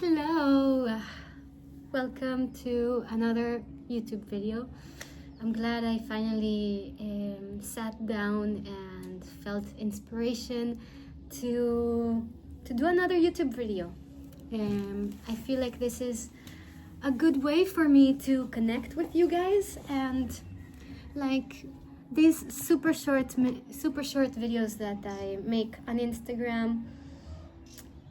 Hello, welcome to another YouTube video. I'm glad I finally sat down and felt inspiration to do another YouTube video. I feel like this is a good way for me to connect with you guys, and like these super short videos that I make on Instagram,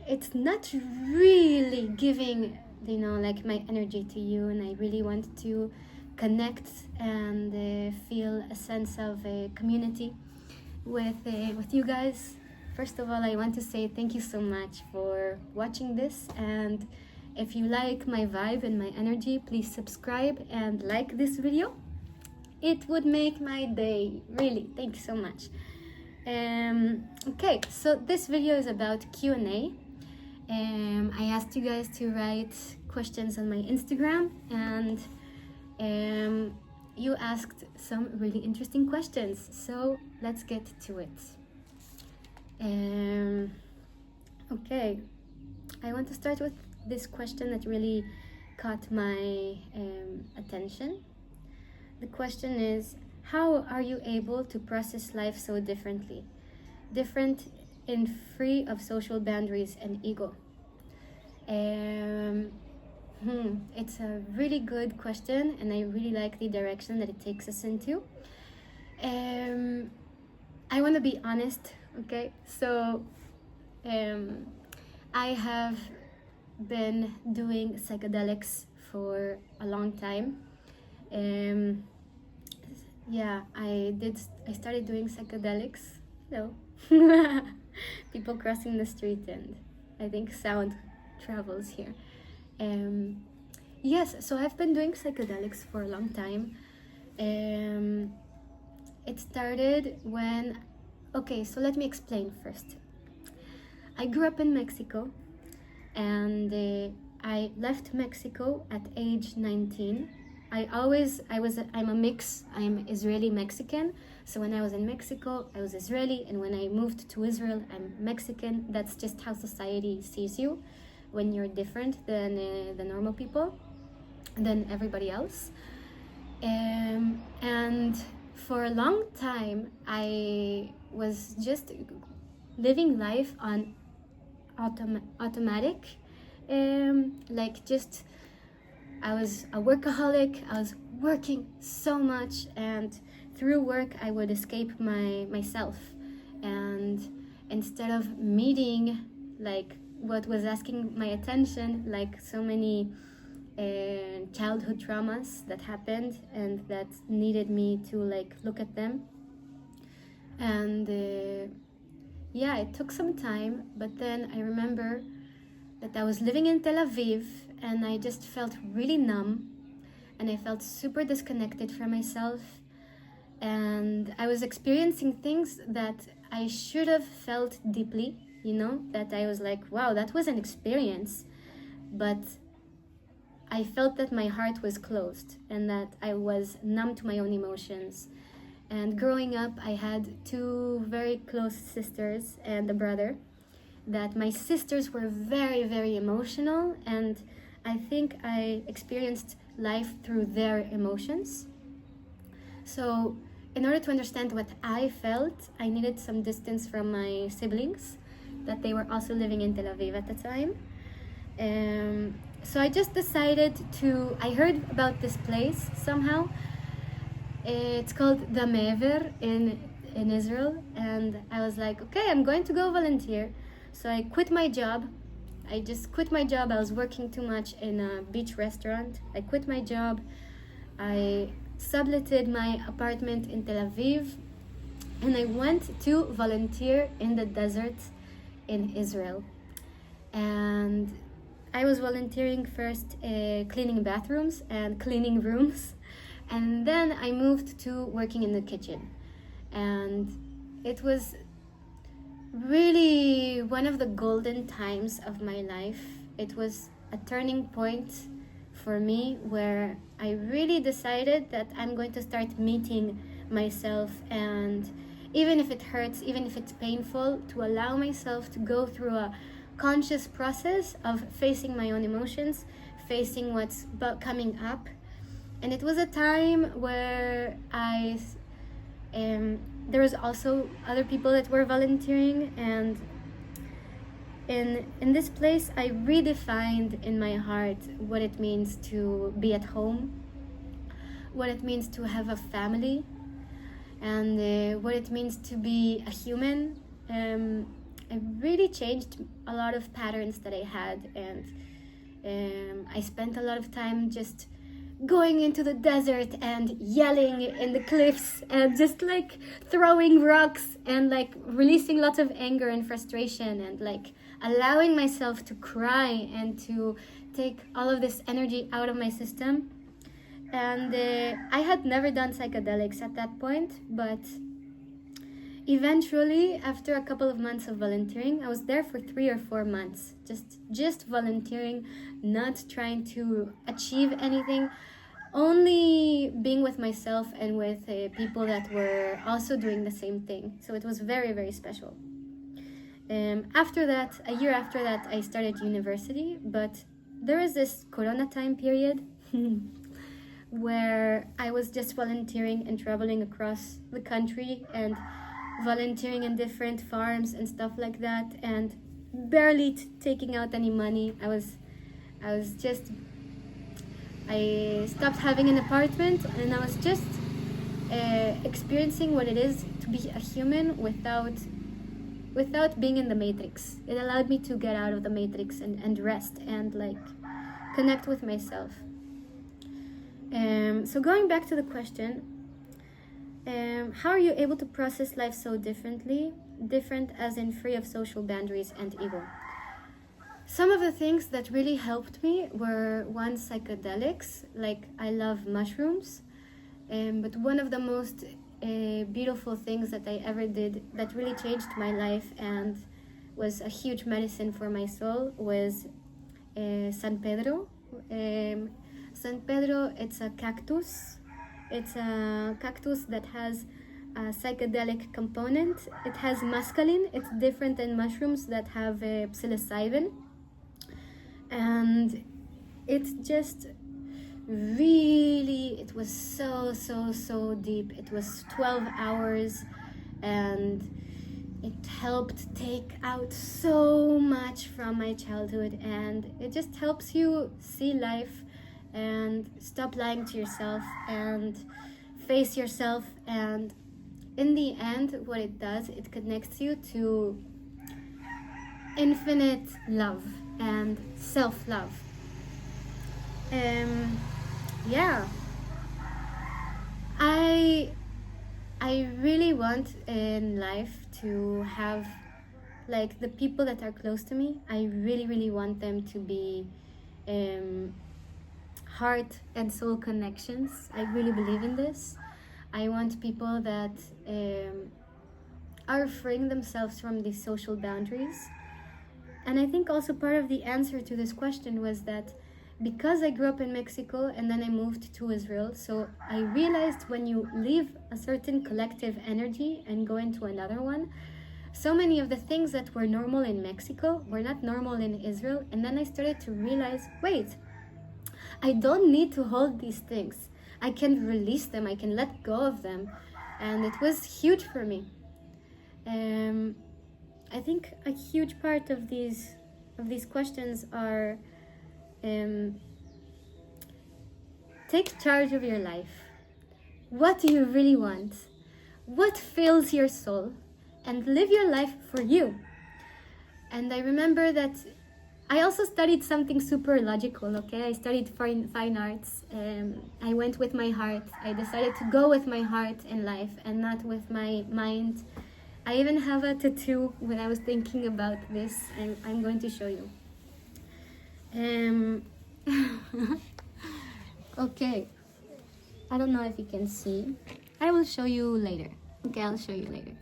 it's not really giving, like my energy to you, and I really want to connect and feel a sense of a community with you guys. First of all, I want to say thank you so much for watching this, and if you like my vibe and my energy, please subscribe and like this video. It would make my day, really. Thank you so much. Okay, so this video is about Q&A. I asked you guys to write questions on my Instagram, and you asked some really interesting questions, so let's get to it. Okay, I want to start with this question that really caught my attention. The question is, how are you able to process life so differently? Different and free of social boundaries and ego? It's a really good question, and I really like the direction that it takes us into. I want to be honest, okay? So I have been doing psychedelics for a long time. I started doing psychedelics. Hello. People crossing the street, and I think sound travels here. Yes, so I've been doing psychedelics for a long time. It started when... Okay, so let me explain first. I grew up in Mexico, and I left Mexico at age 19. I'm a mix. I'm Israeli Mexican. So when I was in Mexico, I was Israeli, and when I moved to Israel, I'm Mexican. That's just how society sees you when you're different than the normal people, than everybody else. And for a long time, I was just living life on automatic. I was a workaholic. I was working so much, and through work I would escape myself. And instead of meeting like what was asking my attention, like so many childhood traumas that happened and that needed me to like look at them. And it took some time, but then I remember that I was living in Tel Aviv, and I just felt really numb, and I felt super disconnected from myself, and I was experiencing things that I should have felt deeply, that I was like, wow, that was an experience, but I felt that my heart was closed and that I was numb to my own emotions. And growing up, I had two very close sisters and a brother, that my sisters were very, very emotional, and I think I experienced life through their emotions. So in order to understand what I felt, I needed some distance from my siblings, that they were also living in Tel Aviv at the time. So I just decided I heard about this place somehow. It's called the Mever in Israel, and I was like, okay, I'm going to go volunteer. So I quit my job. I just quit my job. I was working too much in a beach restaurant. I quit my job. I subletted my apartment in Tel Aviv, and I went to volunteer in the desert in Israel. And I was volunteering first cleaning bathrooms and cleaning rooms, and then I moved to working in the kitchen. And it was really one of the golden times of my life. It was a turning point for me where I really decided that I'm going to start meeting myself, and even if it hurts, even if it's painful, to allow myself to go through a conscious process of facing my own emotions, facing what's coming up. And it was a time where there was also other people that were volunteering, and in this place I redefined in my heart what it means to be at home, what it means to have a family, and what it means to be a human. I really changed a lot of patterns that I had, and I spent a lot of time just going into the desert and yelling in the cliffs and just like throwing rocks and like releasing lots of anger and frustration and like allowing myself to cry and to take all of this energy out of my system. And I had never done psychedelics at that point, but eventually, after a couple of months of volunteering, I was there for 3 or 4 months, just volunteering, not trying to achieve anything, only being with myself and with people that were also doing the same thing. So it was very, very special. After that, a year after that, I started university, but there was this Corona time period where I was just volunteering and traveling across the country and volunteering in different farms and stuff like that, and barely taking out any money. I stopped having an apartment, and I was just experiencing what it is to be a human without being in the matrix. It allowed me to get out of the matrix and rest and like connect with myself. So going back to the question, how are you able to process life so differently? Different as in free of social boundaries and ego. Some of the things that really helped me were, one, psychedelics. Like, I love mushrooms, but one of the most beautiful things that I ever did that really changed my life and was a huge medicine for my soul was San Pedro. San Pedro, it's a cactus. It's a cactus that has a psychedelic component. It has mescaline. It's different than mushrooms that have psilocybin. And it's just really, it was so deep. It was 12 hours, and it helped take out so much from my childhood, and it just helps you see life and stop lying to yourself and face yourself. And in the end, what it does, it connects you to infinite love and self-love. Yeah, I really want in life to have, like, the people that are close to me, I really want them to be heart and soul connections. I really believe in this. I want people that are freeing themselves from these social boundaries. And I think also part of the answer to this question was that because I grew up in Mexico and then I moved to Israel, so I realized when you leave a certain collective energy and go into another one, so many of the things that were normal in Mexico were not normal in Israel. And then I started to realize, wait, I don't need to hold these things. I can release them, I can let go of them. And it was huge for me. I think a huge part of these questions are take charge of your life. What do you really want? What fills your soul? And live your life for you. And I remember that I also studied something super logical, okay? I studied fine arts. I went with my heart. I decided to go with my heart in life and not with my mind. I even have a tattoo when I was thinking about this, and I'm going to show you. Okay. I don't know if you can see. I will show you later. Okay, I'll show you later.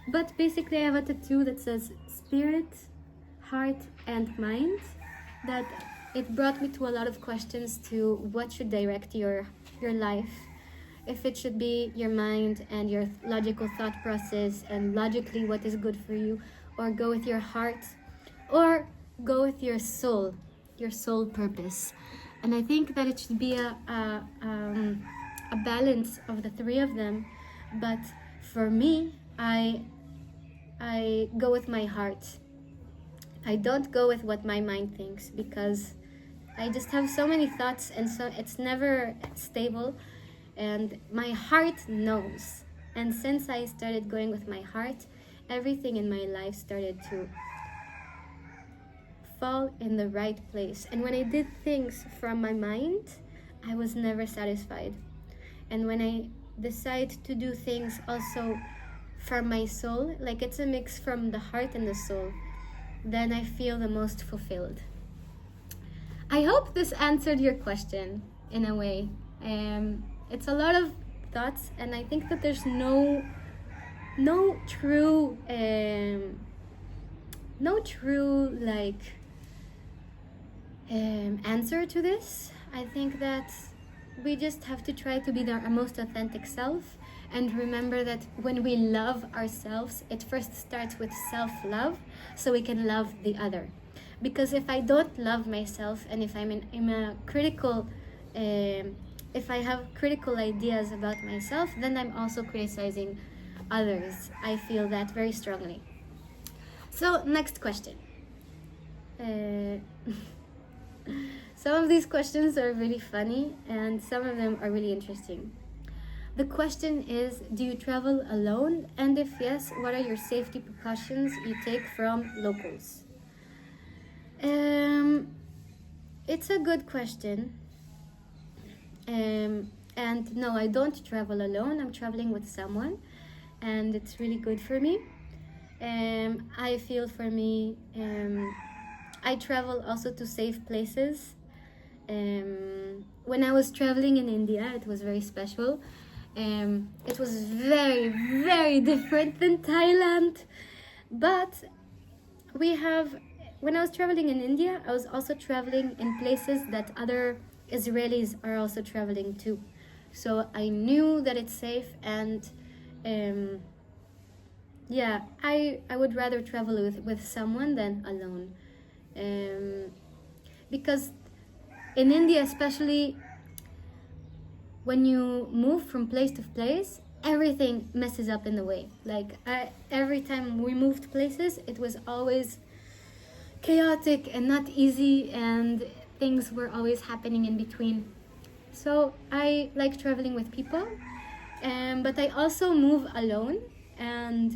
But basically I have a tattoo that says spirit, heart, and mind. That it brought me to a lot of questions to what should direct your life. If it should be your mind and your logical thought process and logically what is good for you, or go with your heart, or go with your soul purpose. And I think that it should be a balance of the three of them. But for me, I go with my heart. I don't go with what my mind thinks, because I just have so many thoughts, and so it's never stable, and my heart knows. And since I started going with my heart, everything in my life started to fall in the right place. And when I did things from my mind, I was never satisfied. And when I decide to do things also from my soul, like it's a mix from the heart and the soul, then I feel the most fulfilled. I hope this answered your question in a way. It's a lot of thoughts, and I think that there's no true answer to this. I think that we just have to try to be our most authentic self, and remember that when we love ourselves, it first starts with self-love, so we can love the other. Because if I don't love myself, and if I'm in a critical, if I have critical ideas about myself, then I'm also criticizing others. I feel that very strongly. So, next question. Some of these questions are really funny, and some of them are really interesting. The question is, do you travel alone? And if yes, what are your safety precautions you take from locals? It's a good question. And no, I don't travel alone. I'm traveling with someone, and it's really good for me. I feel for me, I travel also to safe places. When I was traveling in India, it was very special. It was very, very different than Thailand. But when I was traveling in India, I was also traveling in places that other Israelis are also traveling to. So I knew that it's safe, and yeah, I would rather travel with someone than alone. Because in India, especially, when you move from place to place, everything messes up in the way. Like, every time we moved places, it was always chaotic and not easy, and things were always happening in between. So I like traveling with people, but I also move alone. And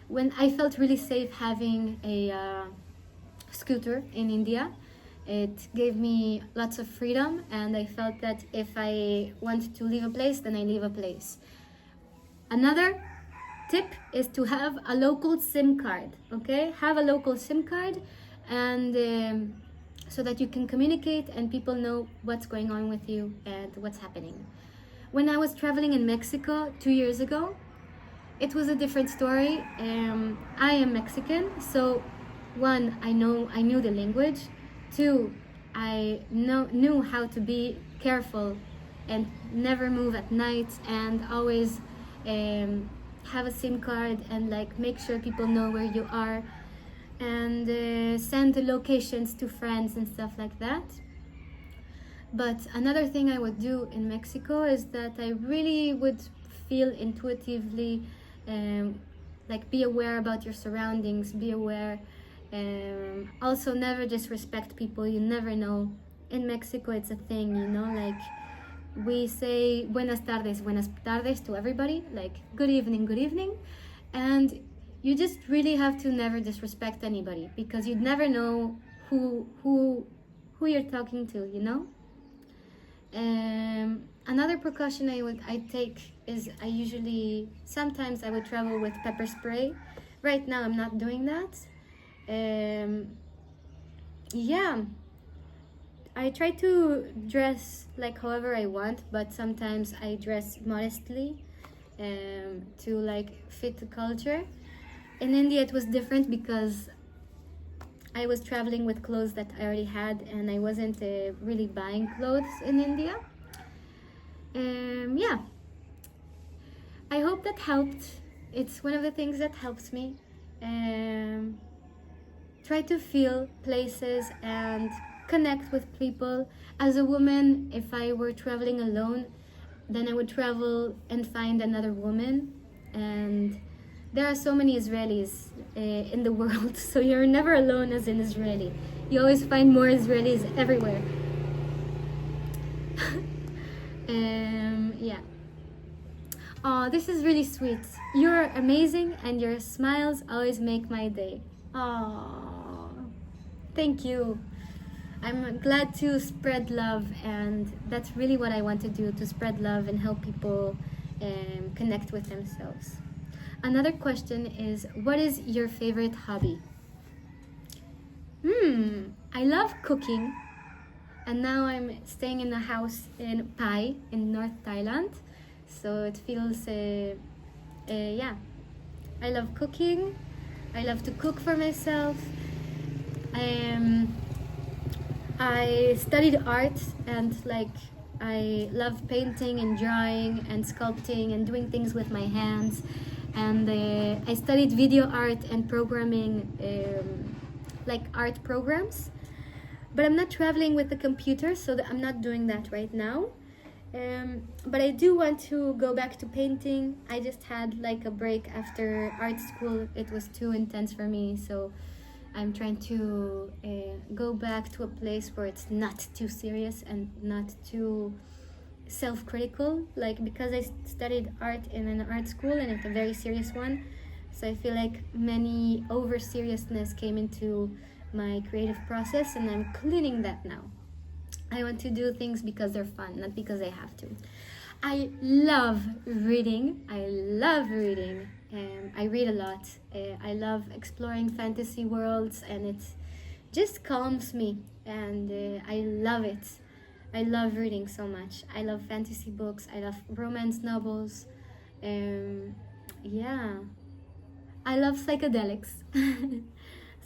when I felt really safe having a scooter in India, it gave me lots of freedom, and I felt that if I want to leave a place, then I leave a place. Another tip is to have a local SIM card, okay? Have a local SIM card, and so that you can communicate and people know what's going on with you and what's happening. When I was traveling in Mexico 2 years ago, it was a different story. I am Mexican, so one, I knew the language. Two, I knew how to be careful and never move at night, and always have a SIM card, and like make sure people know where you are, and send the locations to friends and stuff like that. But another thing I would do in Mexico is that I really would feel intuitively, like be aware about your surroundings, be aware. Also, never disrespect people. You never know. In Mexico, it's a thing, like we say buenas tardes to everybody, like good evening, and you just really have to never disrespect anybody, because you'd never know who you're talking to. Another precaution I take is sometimes I would travel with pepper spray. Right now I'm not doing that. Yeah, I try to dress like however I want, but sometimes I dress modestly, to like fit the culture. In India it was different, because I was traveling with clothes that I already had, and I wasn't really buying clothes in India. Yeah, I hope that helped. It's one of the things that helps me. try to feel places and connect with people. As a woman, if I were traveling alone, then I would travel and find another woman. And there are so many Israelis in the world, so you're never alone as an Israeli. You always find more Israelis everywhere. Yeah. Oh, this is really sweet. You're amazing, and your smiles always make my day. Oh, thank you. I'm glad to spread love, and that's really what I want to do, to spread love and help people connect with themselves. Another question is, what is your favorite hobby? I love cooking, and now I'm staying in a house in Pai in North Thailand, so it feels, yeah. I love cooking. I love to cook for myself. I studied art, and like I love painting and drawing and sculpting and doing things with my hands. And I studied video art and programming, like art programs. But I'm not traveling with the computer, so that I'm not doing that right now. But I do want to go back to painting. I just had like a break after art school. It was too intense for me, so I'm trying to go back to a place where it's not too serious and not too self-critical, like because I studied art in an art school and it's a very serious one, so I feel like many over seriousness came into my creative process, and I'm cleaning that now. I want to do things because they're fun, not because I have to. I love reading. I read a lot. I love exploring fantasy worlds, and it just calms me, and I love it. I love reading so much. I love fantasy books. I love romance novels. Yeah. I love psychedelics.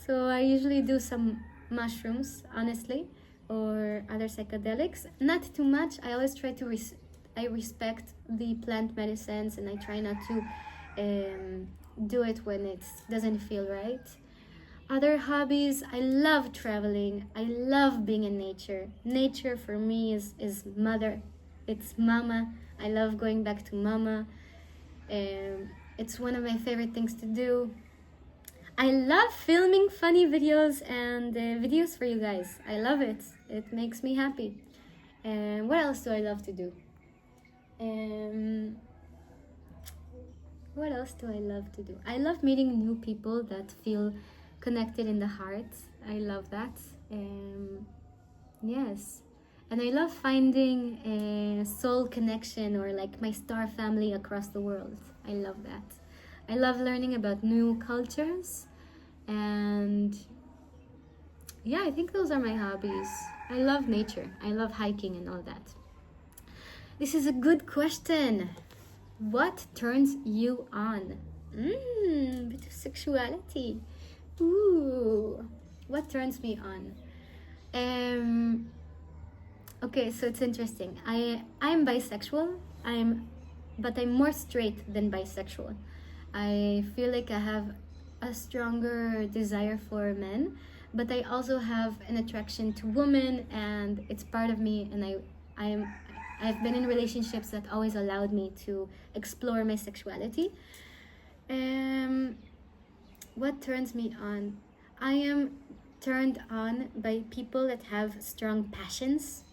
So I usually do some mushrooms, honestly, or other psychedelics. Not too much. I always try to I respect the plant medicines, and I try not to do it when it doesn't feel right. Other hobbies, I love traveling. I love being in nature. Nature for me is mother. It's mama. I love going back to mama. It's one of my favorite things to do. I love filming funny videos and videos for you guys. I love it. It makes me happy. And what else do I love to do? What else do I love to do? I love meeting new people that feel connected in the heart. I love that. Yes. And I love finding a soul connection, or like my star family across the world. I love that. I love learning about new cultures. And yeah, I think those are my hobbies. I love nature. I love hiking and all that. This is a good question. What turns you on? Bit of sexuality. Ooh, what turns me on? Okay, so it's interesting. I'm bisexual. But I'm more straight than bisexual. I feel like I have a stronger desire for men, but I also have an attraction to women, and it's part of me. And I've been in relationships that always allowed me to explore my sexuality. What turns me on? I am turned on by people that have strong passions.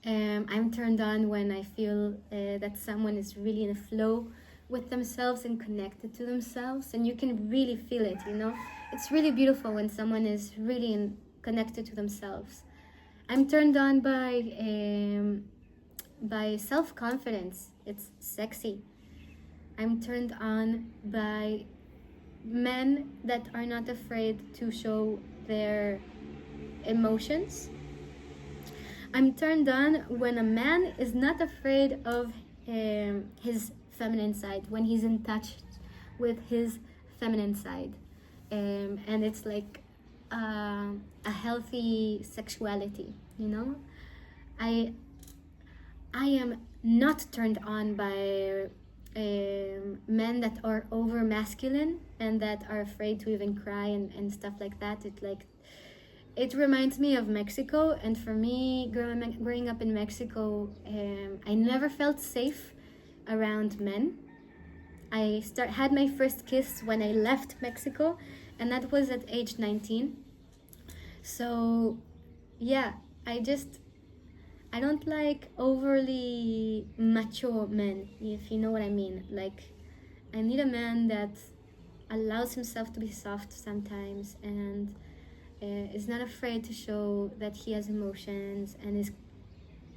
I'm turned on when I feel that someone is really in a flow with themselves and connected to themselves, and you can really feel it, you know? It's really beautiful when someone is really connected to themselves. I'm turned on by self-confidence. It's sexy. I'm turned on by men that are not afraid to show their emotions. I'm turned on when a man is not afraid of his feminine side, when he's in touch with his feminine side. And it's like a healthy sexuality, you know? I am not turned on by men that are over masculine and that are afraid to even cry and stuff like that. It reminds me of Mexico, and for me, growing up in Mexico, I never felt safe around men. I had my first kiss when I left Mexico, and that was at age 19. So, yeah, I don't like overly macho men, if you know what I mean. Like, I need a man that allows himself to be soft sometimes and is not afraid to show that he has emotions and is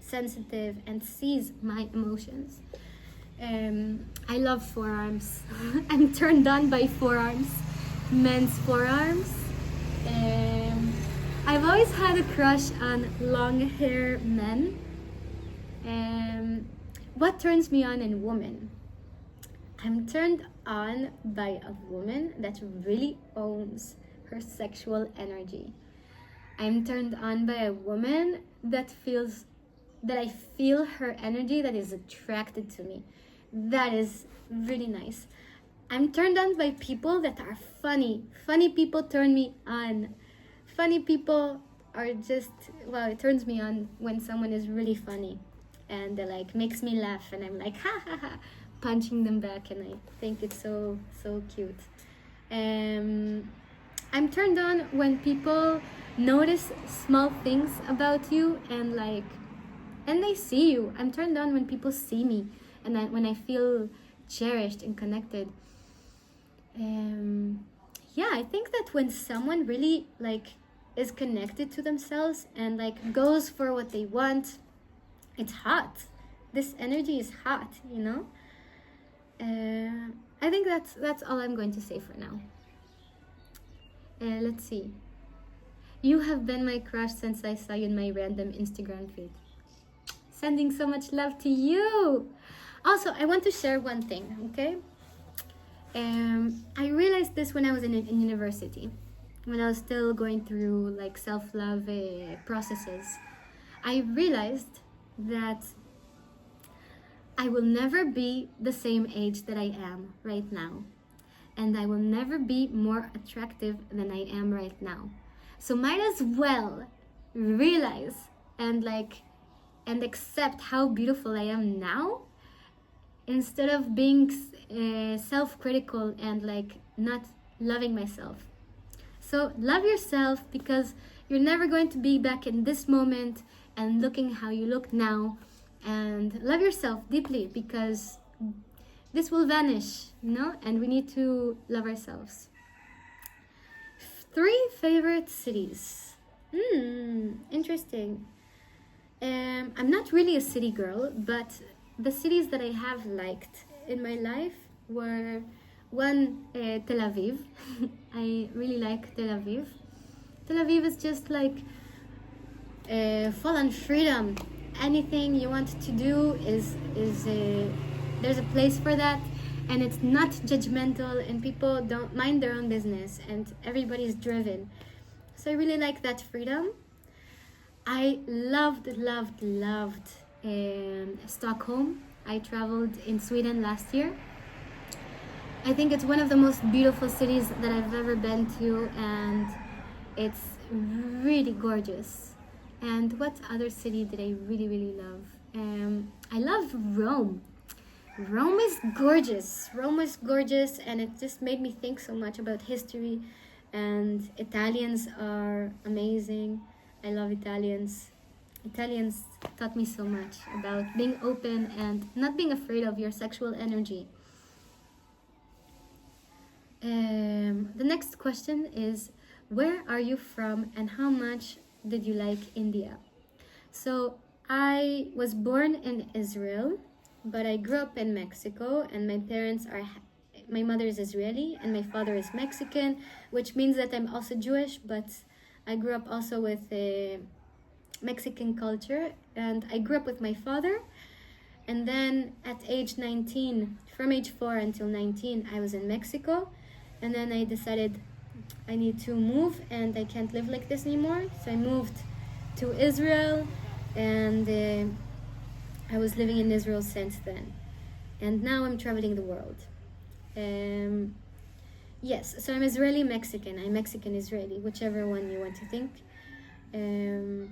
sensitive and sees my emotions. I love forearms. I'm turned on by forearms, men's forearms. I've always had a crush on long hair men. What turns me on in women? I'm turned on by a woman that really owns her sexual energy. I'm turned on by a woman that I feel her energy, that is attracted to me. That is really nice. I'm turned on by people that are funny. Funny people turn me on. Funny people are just, well, it turns me on when someone is really funny and they like makes me laugh and I'm like ha ha ha, punching them back, and I think it's so cute. I'm turned on when people notice small things about you and they see you. I'm turned on when people see me and when I feel cherished and connected. Yeah, I think that when someone really is connected to themselves and goes for what they want, it's hot. This energy is hot, you know. I think that's all I'm going to say for now. Let's see. You have been my crush since I saw you in my random Instagram feed. Sending so much love to you. Also, I want to share one thing, okay? I realized this when I was in university, when I was still going through self-love processes. I realized that I will never be the same age that I am right now, and I will never be more attractive than I am right now. So might as well realize and accept how beautiful I am now, instead of being self-critical and not loving myself. So love yourself, because you're never going to be back in this moment and looking how you look now. And love yourself deeply, because this will vanish, you know, and we need to love ourselves. 3 favorite cities. Interesting. I'm not really a city girl, but the cities that I have liked in my life were one, Tel Aviv. I really like Tel Aviv. Tel Aviv is just full on freedom. Anything you want to do is there's a place for that, and it's not judgmental, and people don't mind their own business, and everybody's driven. So I really like that freedom. I loved Stockholm. I traveled in Sweden last year. I think it's one of the most beautiful cities that I've ever been to, and it's really gorgeous. And what other city did I really love? I loved Rome. Rome is gorgeous. Rome is gorgeous, and it just made me think so much about history. And Italians are amazing. I love Italians. Italians taught me so much about being open and not being afraid of your sexual energy. The next question is, where are you from and how much did you like India? So I was born in Israel, but I grew up in Mexico, and my mother is Israeli and my father is Mexican, which means that I'm also Jewish, but I grew up also with a Mexican culture, and I grew up with my father. And then at age 19, from age 4 until 19, I was in Mexico, and then I decided I need to move and I can't live like this anymore. So I moved to Israel, and I was living in Israel since then. and now I'm traveling the world. Yes, so I'm Israeli Mexican. I'm Mexican Israeli, whichever one you want to think. And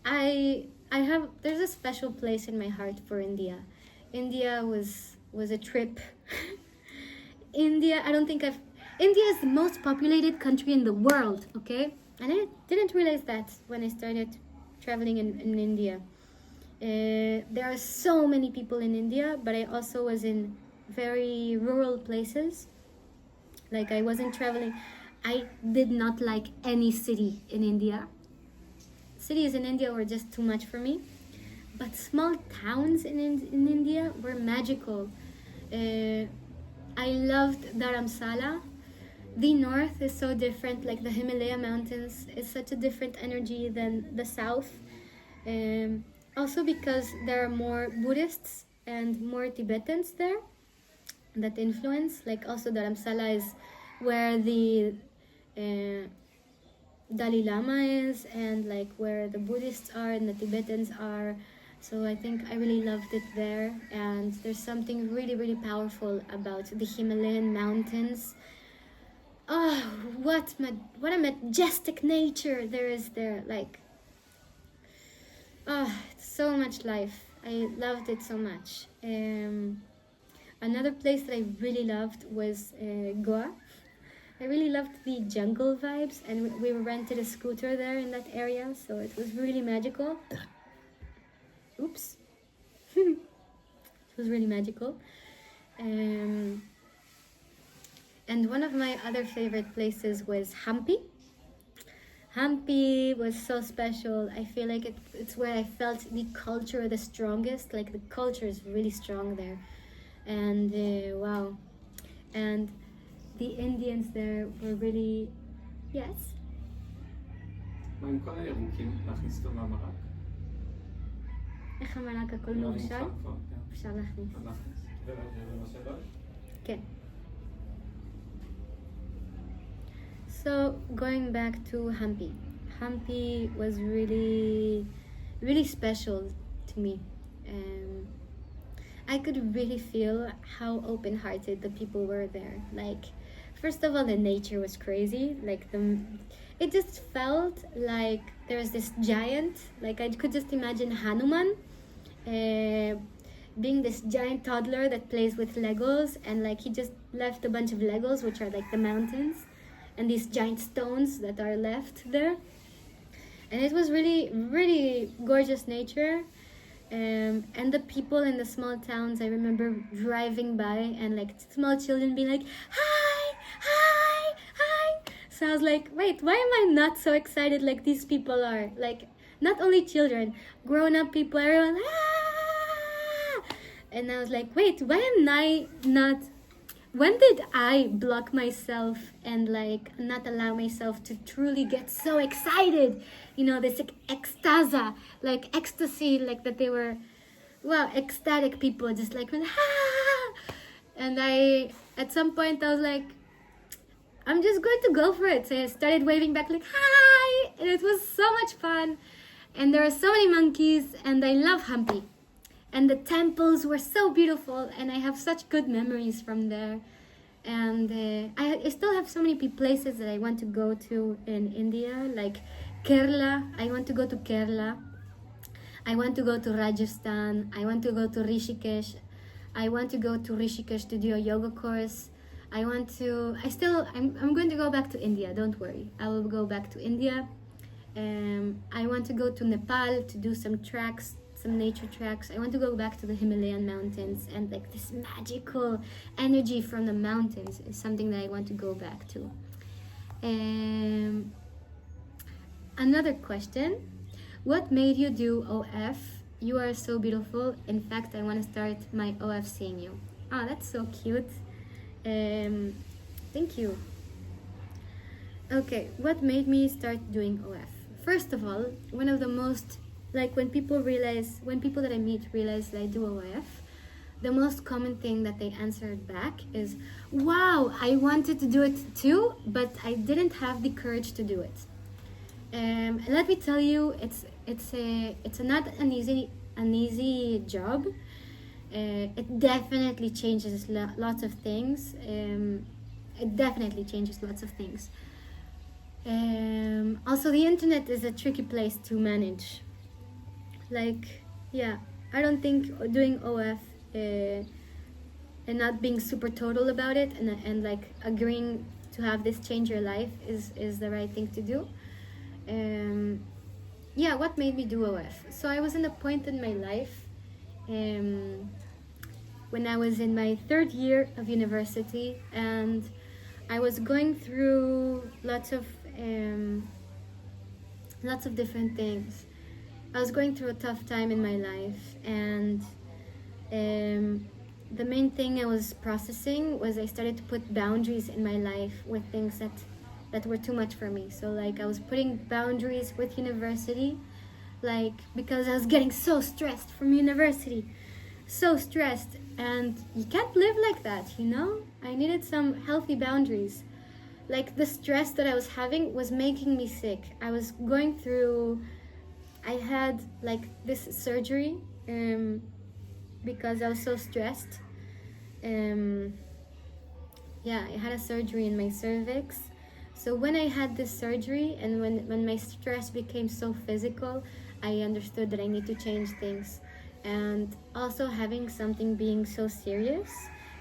I have, there's a special place in my heart for India. India was a trip. India, I don't think I've India is the most populated country in the world, okay? And I didn't realize that when I started traveling in India. There are so many people in India, but I also was in very rural places. Like I wasn't traveling. I did not like any city in India. Cities in India were just too much for me. But small towns in India were magical. I loved Dharamsala. The north is so different, like the Himalaya mountains is such a different energy than the south. Also because there are more Buddhists and more Tibetans there that influence. Like also Dharamsala is where the Dalai Lama is, and like where the Buddhists are and the Tibetans are. So I think I really loved it there, and there's something really, really powerful about the Himalayan mountains. Oh, what a majestic nature there is there. Like, oh, so much life. I loved it so much. Another place that I really loved was Goa. I really loved the jungle vibes, and we rented a scooter there in that area, so it was really magical. Oops. It was really magical. And one of my other favorite places was Hampi. Hampi was so special. I feel like it's where I felt the culture the strongest. Like the culture is really strong there. And wow. And the Indians there were really, yes. מה עם כל הירוקים? להכניס אותו מהמרק? איך המרק הכל מבושל? אפשר להכניס. כן. So going back to Hampi. Hampi was really, really special to me. I could really feel how open-hearted the people were there. Like, first of all, the nature was crazy. Like it just felt like there was this giant. Like I could just imagine Hanuman being this giant toddler that plays with Legos, and like he just left a bunch of Legos, which are like the mountains, and these giant stones that are left there. And it was really, really gorgeous nature. And the people in the small towns, I remember driving by and like small children being like, hi, hi, hi. So I was like, wait, why am I not so excited like these people are? Like, not only children, grown-up people, everyone, ah! And I was like, wait, why am I not... When did I block myself and like not allow myself to truly get so excited? You know, this like like ecstasy, like that they were, well, ecstatic people, just like, ah! And at some point I was like, I'm just going to go for it. So I started waving back like, hi! And it was so much fun. And there are so many monkeys, and I love Hampi. And the temples were so beautiful, and I have such good memories from there. And I still have so many places that I want to go to in India, like Kerala. I want to go to Kerala. I want to go to Rajasthan. I want to go to Rishikesh. I want to go to Rishikesh to do a yoga course. I'm going to go back to India, don't worry. I will go back to India. I want to go to Nepal to do some nature tracks. I want to go back to the Himalayan mountains, and like this magical energy from the mountains is something that I want to go back to. Another question: what made you do OF? You are so beautiful. In fact, I want to start my OF seeing you. Oh, that's so cute. Thank you. Okay, what made me start doing OF? First of all, one of the most, like when people that I meet realize that I do OF, the most common thing that they answered back is, wow, I wanted to do it too, but I didn't have the courage to do it. And let me tell you, it's not an easy job. It definitely changes lots of things. It definitely changes lots of things. Also, the internet is a tricky place to manage. Like, yeah, I don't think doing OF and not being super total about it, and like agreeing to have this change your life is the right thing to do. Yeah, what made me do OF? So I was in a point in my life when I was in my third year of university, and I was going through lots of different things. I was going through a tough time in my life, and the main thing I was processing was I started to put boundaries in my life with things that were too much for me. So like I was putting boundaries with university, like because I was getting so stressed from university, so stressed, and you can't live like that, you know? I needed some healthy boundaries. Like the stress that I was having was making me sick. I was going through, I had like this surgery because I was so stressed. Yeah, I had a surgery in my cervix. So when I had this surgery and when my stress became so physical, I understood that I need to change things. And also having something being so serious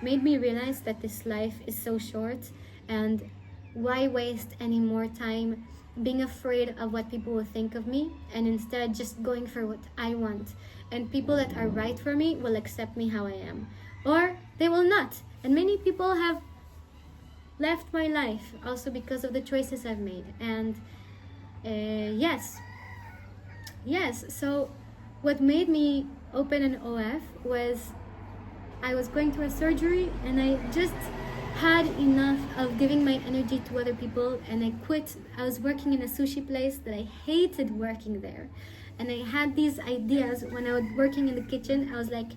made me realize that this life is so short, and why waste any more time being afraid of what people will think of me, and instead just going for what I want. And people that are right for me will accept me how I am, or they will not. And many people have left my life also because of the choices I've made. And yes, so what made me open an OF was I was going through a surgery, and I just had enough of giving my energy to other people, and I quit. I was working in a sushi place that I hated working there, and I had these ideas when I was working in the kitchen. I was like,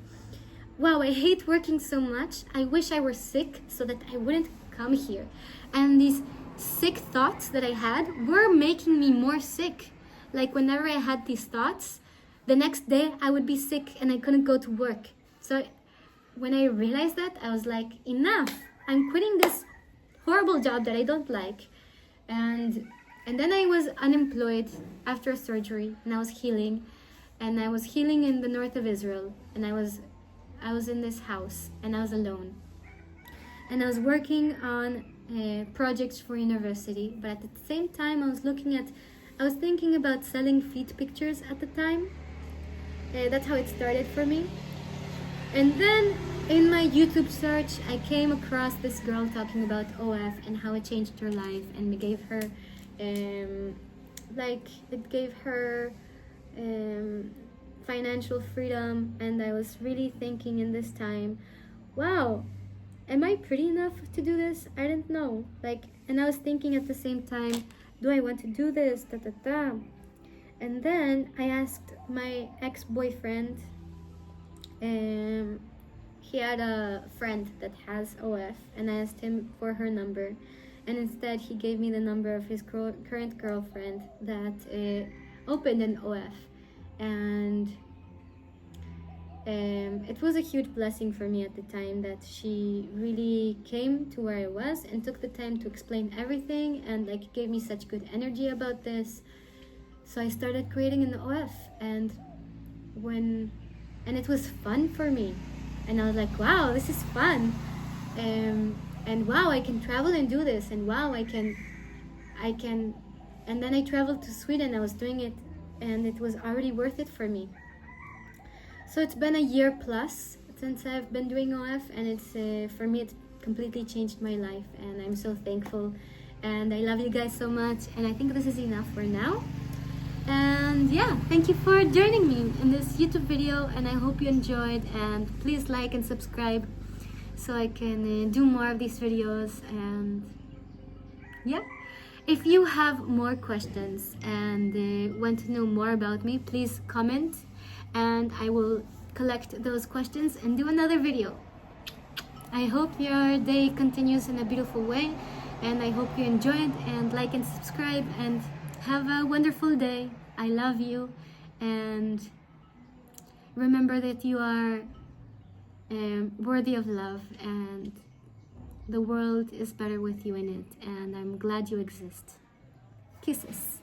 wow, I hate working so much. I wish I were sick so that I wouldn't come here. And these sick thoughts that I had were making me more sick. Like whenever I had these thoughts, the next day I would be sick and I couldn't go to work. So when I realized that, I was like, enough. I'm quitting this horrible job that I don't like. And then I was unemployed after surgery, and I was healing. And I was healing in the north of Israel. And I was in this house, and I was alone. And I was working on projects for university. But at the same time, I was thinking about selling feet pictures at the time. That's how it started for me. And then in my YouTube search, I came across this girl talking about OF and how it changed her life, and it gave her, financial freedom. And I was really thinking in this time, wow, am I pretty enough to do this? I didn't know. And I was thinking at the same time, do I want to do this? And then I asked my ex-boyfriend. He had a friend that has OF, and I asked him for her number, and instead he gave me the number of his current girlfriend that opened an OF. And it was a huge blessing for me at the time that she really came to where I was and took the time to explain everything, and gave me such good energy about this. So I started creating an OF, and it was fun for me. And I was like, wow, this is fun. And wow, I can travel and do this. And wow, I can. And then I traveled to Sweden. I was doing it, and it was already worth it for me. So it's been a year plus since I've been doing OF, and it's for me, it's completely changed my life. And I'm so thankful. And I love you guys so much. And I think this is enough for now. And yeah, thank you for joining me in this YouTube video, and I hope you enjoyed, and please like and subscribe so I can do more of these videos. And yeah, if you have more questions and want to know more about me, please comment, and I will collect those questions and do another video. I hope your day continues in a beautiful way, and I hope you enjoyed, and like and subscribe, and have a wonderful day. I love you, and remember that you are worthy of love, and the world is better with you in it, and I'm glad you exist. Kisses.